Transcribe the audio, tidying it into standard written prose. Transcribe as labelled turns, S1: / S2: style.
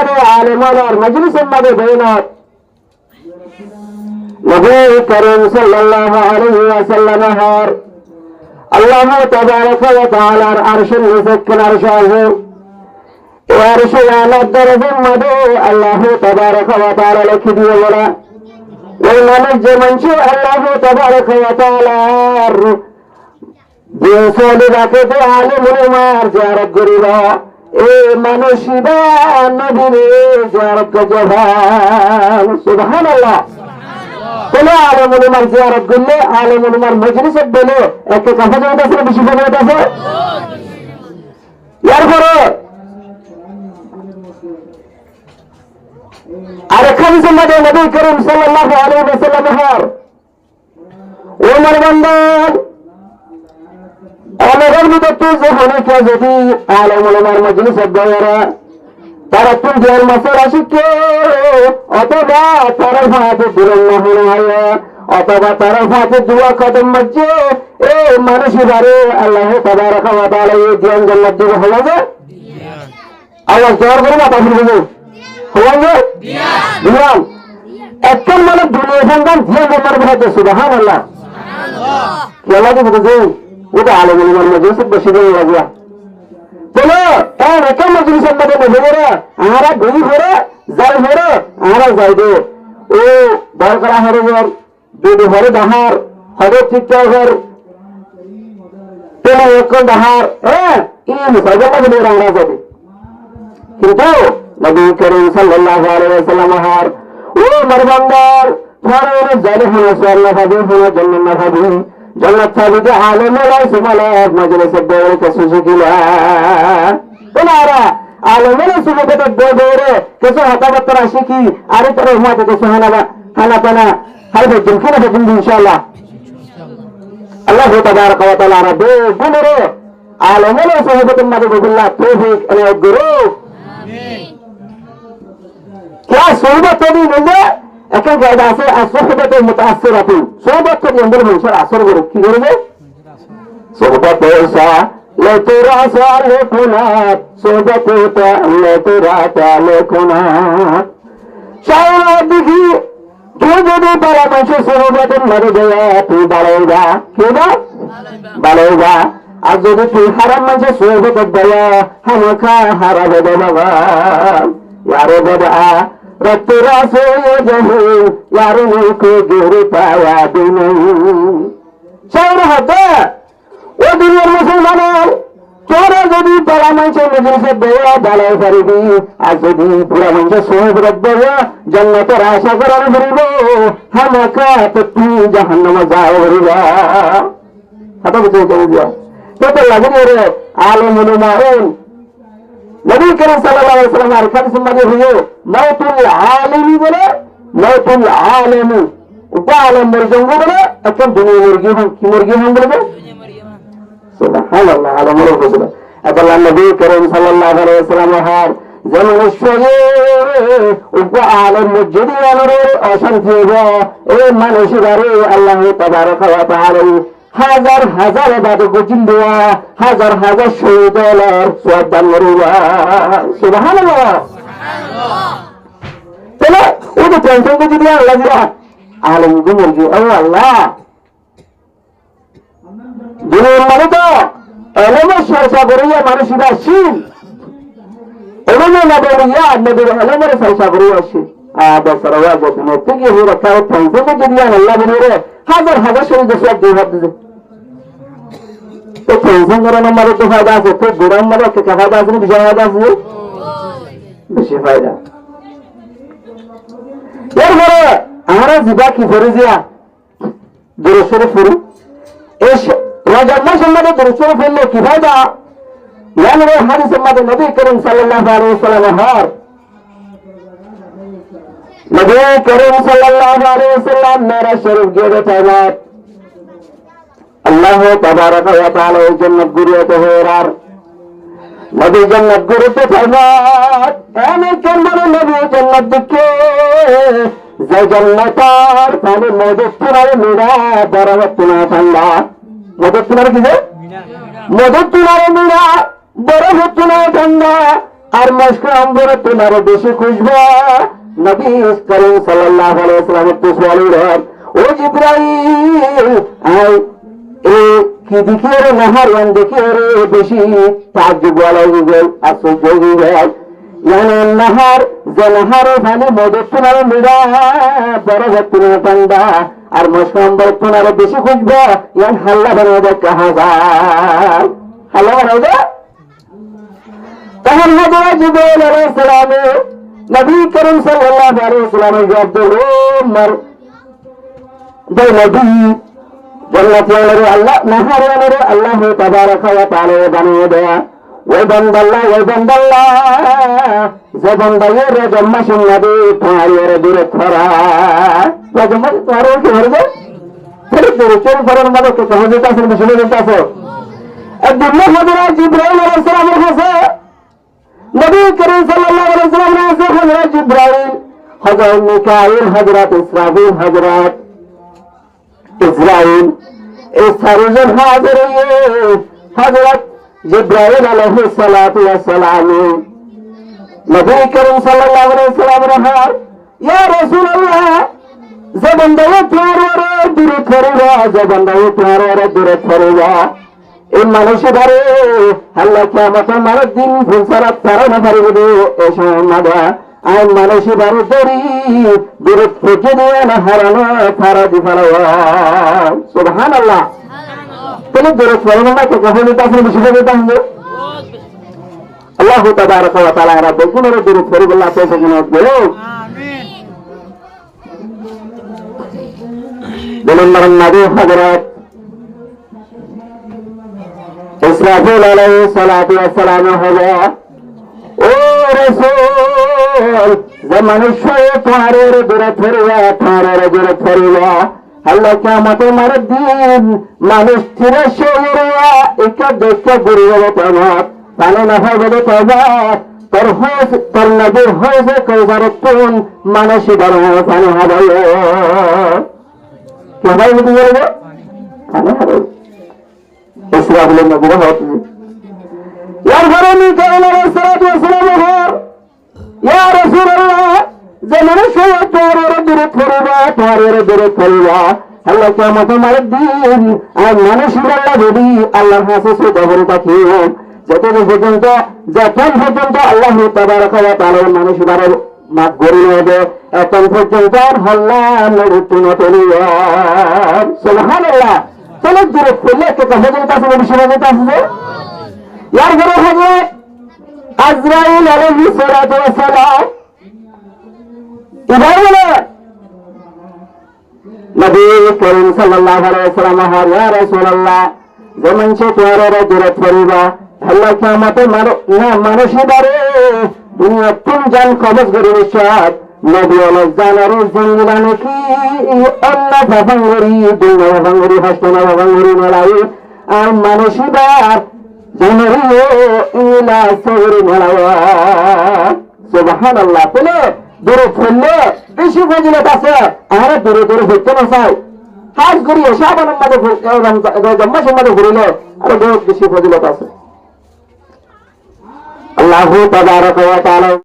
S1: সম্মানে আলেম ওলামার মজলিস সম্মানে বেইনাত নবী করিম সাল্লাল্লাহু আলাইহি ওয়াসাল্লাম হর আল্লাহ তাবারাকা ওয়া তাআলার আরশের নিচে কিনার শাহে এর শায়ানাত দরজের মধ্যে আল্লাহ তাবারাকা ওয়া তাআলা লিখে দিয়ে বলা ওই মানুষ যে মানুষ আল্লাহ তাবারাকা ওয়া তাআলার বিসলি রাখে তো আলেম ওলামার জিয়ারত করিব এই মানুষরা নবীর জিয়ারত করবে সুবহানাল্লাহ তাহলে আলেম ওলামার জিয়ারত করলে আলেম ওলামার মজলিসে বলে একে কথা জানা আছে বেশি কথা আছে এরপরে আরেকখানে সম্মানে নবী করিম সাল্লাল্লাহু আলাইহি ওয়াসাল্লাম হর ওমর বান্দার অনেকের ভিতরে যখন যদি আলেম ওলামার মজলিসে বলে তারা তুলজার মাসালা শিখে অথবা তারা ভাতে দুরল্লাহ হয় অথবা তারা ভাতে দুয়া কদম মজ্জে এই মানুষেরারে আল্লাহ তাবারাকা ওয়া তাআলা এই জ্ঞান জান্নাত দিব হবে আওয়াজ জোর করে না তাফসীর বুঝো হবে দিয়ান একজন মানুষ দুনিয়া সন্তান জ্ঞান জান্নাত হবে সুবহানাল্লাহ কি আল্লাহ বুঝো ওটা আলেম ওলামার মজলিসে বসে গিয়ে চলো তার একটা মজলিসের মধ্যে নেবে আহারা ঘুরি ঘরে যাই ঘরে আহারা যাইবে ও দর করা হরে ঘর দুটি ঘরে দাহার হবে ঠিকঠাক ঘর তেলে এখন দাহার হ্যাঁ এই মুসলমান মধ্যে আমরা যাবে কিন্তু নবী করিম সাল্লাল্লাহু আলাইহি ওয়াসাল্লাম হার ও মারবান্দার ফারাউন জালিহুল সাল্লাহ ভাবে হলো জান্নাত ভাবে জান্নাত সাবিতে আলেম ওলামার সুমালাত মজলিসে বড় কিছু শিখিলা তোমরা আলেম ওলামার সুমালাতে বড় কিছু হতাবাত্রা শিখি আর তোর উম্মতে কিছু হানাবা হানাপানা হাইবে দিনখানে দিন ইনশাআল্লাহ আল্লাহ তাবারাকা ওয়া তাআলা রাব্বু গুমরে আলেম ওলামার সুমালাতের মধ্যে বিল্লাহ তৌফিক আলাইহি গুরু আমিন क्या सोहबत तो नहीं मिले এখন কায়দা আছে আসরতে মুতাআসসিরাতুন সোহবত করে আমাদের মানুষের আসর করে কি করবে সোহবত পয়সা লে তোরা সালে কুনাত সোহবত তা লে তোরা তালে কুনাত সারা দিঘি তুই যদি পারা মানুষের সোহবতে মরে যায় তুই বাড়াইবা কি না বাড়াইবা আর যদি তুই হারাম মানুষের সোহবত দেয়া হামাখা হারাবে বাবা यारो बदा रत्तरा से जहू यारो को गिर पाया दिन शहर होता वो दुनिया मुसलमान चोरा जदी बड़ा मंचे मुझे से बेया डाला करीबी आज जदी पूरा मंचे सोहब रब्बा जन्नत आशा करन भरिबो हम का तू जहन्नम जाओ भरिबा हटा बुझे दिया तो लगे रे आलम उलमाउन नबी करीम सल्लल्लाहु अलैहि वसल्लम আর কাছে সম্মানে হলো মাউতুল আলিমি বলে মাউতুল আলিমি উপা আলম মুরগি বলে এখন দুনিয়া মুরগি হন কি মুরগি হন বলে দুনিয়া মুরগি হন সুবহানাল্লাহ আলম মুরগি বলে আল্লাহ নবী করিম সাল্লাল্লাহু আলাইহি ওয়াসাল্লাম হার যেমন ঈশ্বরে উপা আলম যদি আনরে অশান্তি হবে এই মানুষেরারে আল্লাহ তাবারাকা ওয়া তাআলা হাজার হাজার ইবাদত গুজিন দেওয়া হাজার হাজার শহীদের সওয়াব দান করবা সুবহানাল্লাহ সুবহানাল্লাহ তাহলে ওই যে টেনশন কে যদি আল্লাহ দিরা আলেম গুমরজি ও আল্লাহ দুনিয়ার মানে তো এলেমের চর্চা করিয়া মানুষেরা শিল এলেমের না বলিয়া নবীর এলেমের চর্চা করিয়া শিল বেচারা ওয়া দুনিয়া থেকে হয়ে রাখা টেনশন কে যদি আল্লাহ দিরে হাজার হাজার শহীদের সওয়াব দিয়ে দিবে तो टेंशन कराना हमारे तो फायदा है तो बुरा हमारा क्या फायदा है बिशा फायदा है बिशा फायदा यार मेरे हमारा जिबा की फरिजिया दुरुस्तर फुरु इस राजम्मा सम्माद दुरुस्तर फुरले की फायदा यार मेरे हमारी सम्माद नबी करीम सल्लल्लाहु अलैहि वसल्लम हार नबी करीम सल्लल्लाहु अलैहि वसल्लम मेरा शरीफ गिरे तालात अल्लाह तबारक व तआला जन्नत गुरुते होरार नबी जन्नत गुरुते फरमात एने केंद्र नबी जन्नत दिखे जे जन्नतार ताने मदद तुनार मेरा बरवत तुना ठंडा मदद तुनार की जे मदद तुनार मेरा बरवत तुना ठंडा আর মস্ক অম্বর তোমার বেশি খুঁজবো নবী করিম সাল্লাল্লাহু আলাইহি ওয়াসাল্লাম তো বললেন ও জিবরাইল আই এ কি দেখে রে নাহার ইয়ান দেখে রে বেশি তাজ্জুব লাগি গেল আশ্চর্য হয়ে গেল ইয়ানে নাহার যে নাহারে পানি মদত তোমার মিড়া বড় ভক্তি ঠান্ডা আর মস্ক অম্বর তোমার বেশি খুঁজবো ইয়ান হাল্লা বানায় দেখ কাহা যায় হাল্লা বানায় দেখ তখন হযরত জিবরাইল আলাইহিস সালাম নবী করিম সাল্লাল্লাহু আলাইহি ওয়াসাল্লাম জবাব দিল মার দে নবী জান্নাতের আল্লাহ নাহারের আল্লাহ তাবারাকা ওয়া তাআলা বানিয়ে দেয়া ওই বান্দাল্লাহ যে বান্দায়ের জম্মাশন নবী তার দূরে ছড়া জম্মা তার কি হরবে ফের দূরে চোর পরার মধ্যে তো সহজে আছে শুনে যেতে আছে একদিন হযরত জিবরাইল আলাইহিস সালামের কাছে নবী করিম সাল্লাল্লাহু আলাইহি ওয়াসাল্লাম এসে হযরত জিবরাইল হযরত মিকাইল হযরত ইসরাফিল হযরত ইসরাইল এই চারজন হাজির হয়ে হযরত জিবরাইল আলাইহিস সালাতু ওয়াস সালাম নবী করিম সাল্লাল্লাহু আলাইহি ওয়াসাল্লাম হার ইয়া রাসূলুল্লাহ যে বান্দায়ে তোমার দূরে ছড়িবা যে বান্দায়ে তোমার দূরে ছড়িবা এই মানুষের আল্লাহ কিয়ামতের মানের দিন ফুলসারাত তারা না পারিবে এই সমাদা আর মানুষের দরি দূরে থেকে দিয়ে না হারানো তারা দি ফেলাওয়া সুবহানাল্লাহ তাহলে দূরে ছড়ানো না কে কখন এটা আসলে বেশি হবে তাহলে আল্লাহ তাবারাকা ওয়া তাআলা রাব্বুল কুনরে দূরে ছড়ি বলা আছে সেখানে বলে আমিন বলেন নবী হযরত ইসরাফিল আলাইহিস সালাতু ওয়াস সালাম হবে ও রাসূল যে মানুষ তোমার দূরে ছড়িয়া তোমার দূরে ছড়িয়া আল্লাহ কিয়ামতের মানের দিন মানুষ স্থির শরীরা একা দেখে ঘুরিয়ে তোমার পালে না হবে তোমার তোর নবীর হয়েছে কৌজারতুন মানুষ বড় পানি হবে কি হবে বলবে পানি হবে ইসরাফিল নবী হতে ইয়ার ঘরে মিকাইল আলাইহিস সালাতু ওয়াস সালাম ইয়া রাসূলুল্লাহ যে মানুষ তোর দূরে ছড়িবা তোর দূরে ছড়িবা আল্লাহ কিয়ামতের মানের দিন আর মানুষ আল্লাহ যদি আল্লাহর কাছে সুদহরে থাকিও যতক্ষণ পর্যন্ত আল্লাহ তাবারাকা ওয়া তাআলা মানুষ বারে মাফ করে নেবে এখন পর্যন্ত হল্লা নড়ুতু নতলিয়া সুবহানাল্লাহ তাহলে দূরে পড়লে কে হযরত কাছে বেশি হযরত আছে ইয়ার ঘরে হযরত আজরাইল আলাইহিস সালাতু ওয়াস সালাম ইবার বলে নবী করিম সাল্লাল্লাহু আলাইহি ওয়াসাল্লাম ইয়া রাসূলুল্লাহ যে মানুষ তোমার দূরে ছড়িবা আল্লাহ কিয়ামতে মানুষের বারে দুনিয়া তুম জান কবজ করে নিশ্চয় নবী আল্লাহ জানারে জিঙ্গিলানে কি অন্য ভাঙরি দুনিয়া ভাঙরি হাসনা ভাঙরি মেলাই আর মানুষের বার জানারে ইলা সগরি মেলাওয়া সুবহানাল্লাহ বলে দূরে ছড়লে বেশি ফজিলত আছে আর দূরে দূরে হইতে না চাই হাজ করিয়ে শাবানের মধ্যে জম্মাসের মধ্যে ঘুরিলে আর বহুত বেশি ফজিলত আছে আল্লাহু তাবারাকা ওয়া তাআলা